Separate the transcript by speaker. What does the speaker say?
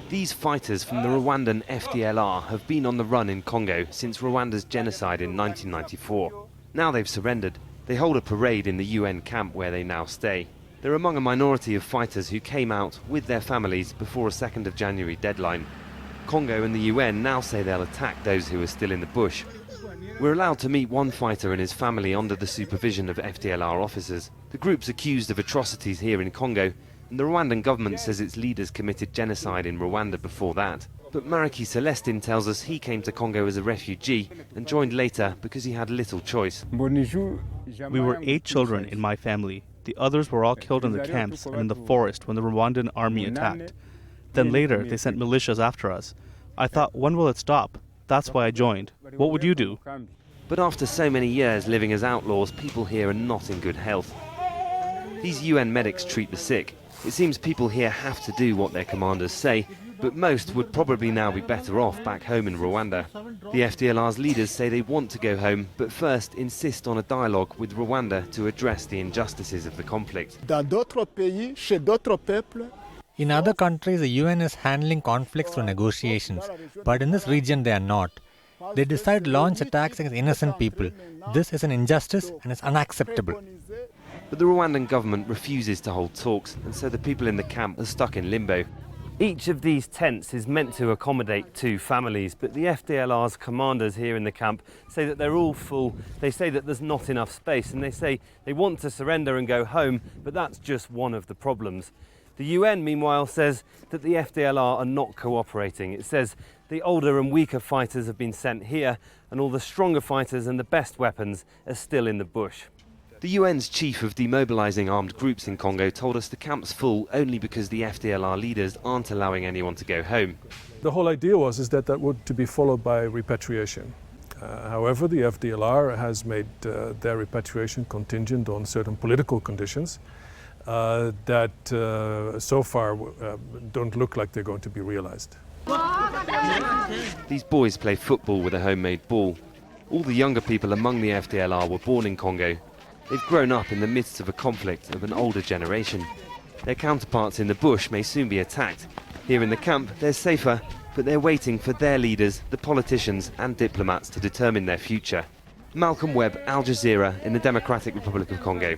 Speaker 1: These fighters from the Rwandan FDLR have been on the run in Congo since Rwanda's genocide in 1994. Now they've surrendered. They hold a parade in the UN camp where they now stay. They're among a minority of fighters who came out with their families before a 2nd of January deadline. Congo and the UN now say they'll attack those who are still in the bush. We're allowed to meet one fighter and his family under the supervision of FDLR officers. The group's accused of atrocities here in Congo, and the Rwandan government says its leaders committed genocide in Rwanda before that. But Mariki Celestin tells us he came to Congo as a refugee and joined later because he had little choice.
Speaker 2: We were 8 children in my family. The others were all killed in the camps and in the forest when the Rwandan army attacked. Then later they sent militias after us. I thought, when will it stop? That's why I joined. What would you do?
Speaker 1: But after so many years living as outlaws, people here are not in good health. These UN medics treat the sick. It seems people here have to do what their commanders say, but most would probably now be better off back home in Rwanda. The FDLR's leaders say they want to go home, but first insist on a dialogue with Rwanda to address the injustices of the conflict.
Speaker 3: In other countries, the UN is handling conflicts through negotiations, but in this region they are not. They decide to launch attacks against innocent people. This is an injustice and is unacceptable.
Speaker 1: But the Rwandan government refuses to hold talks, and so the people in the camp are stuck in limbo. Each of these tents is meant to accommodate 2 families, but the FDLR's commanders here in the camp say that they're all full. They say that there's not enough space, and they say they want to surrender and go home, but that's just one of the problems. The UN, meanwhile, says that the FDLR are not cooperating. It says the older and weaker fighters have been sent here, and all the stronger fighters and the best weapons are still in the bush. The UN's chief of demobilising armed groups in Congo told us the camp's full only because the FDLR leaders aren't allowing anyone to go home.
Speaker 4: The whole idea was that would to be followed by repatriation. However, the FDLR has made their repatriation contingent on certain political conditions that so far don't look like they're going to be realised.
Speaker 1: These boys play football with a homemade ball. All the younger people among the FDLR were born in Congo. They've grown up in the midst of a conflict of an older generation. Their counterparts in the bush may soon be attacked. Here in the camp, they're safer, but they're waiting for their leaders, the politicians and diplomats to determine their future. Malcom, Webb, Al Jazeera in the Democratic Republic of Congo.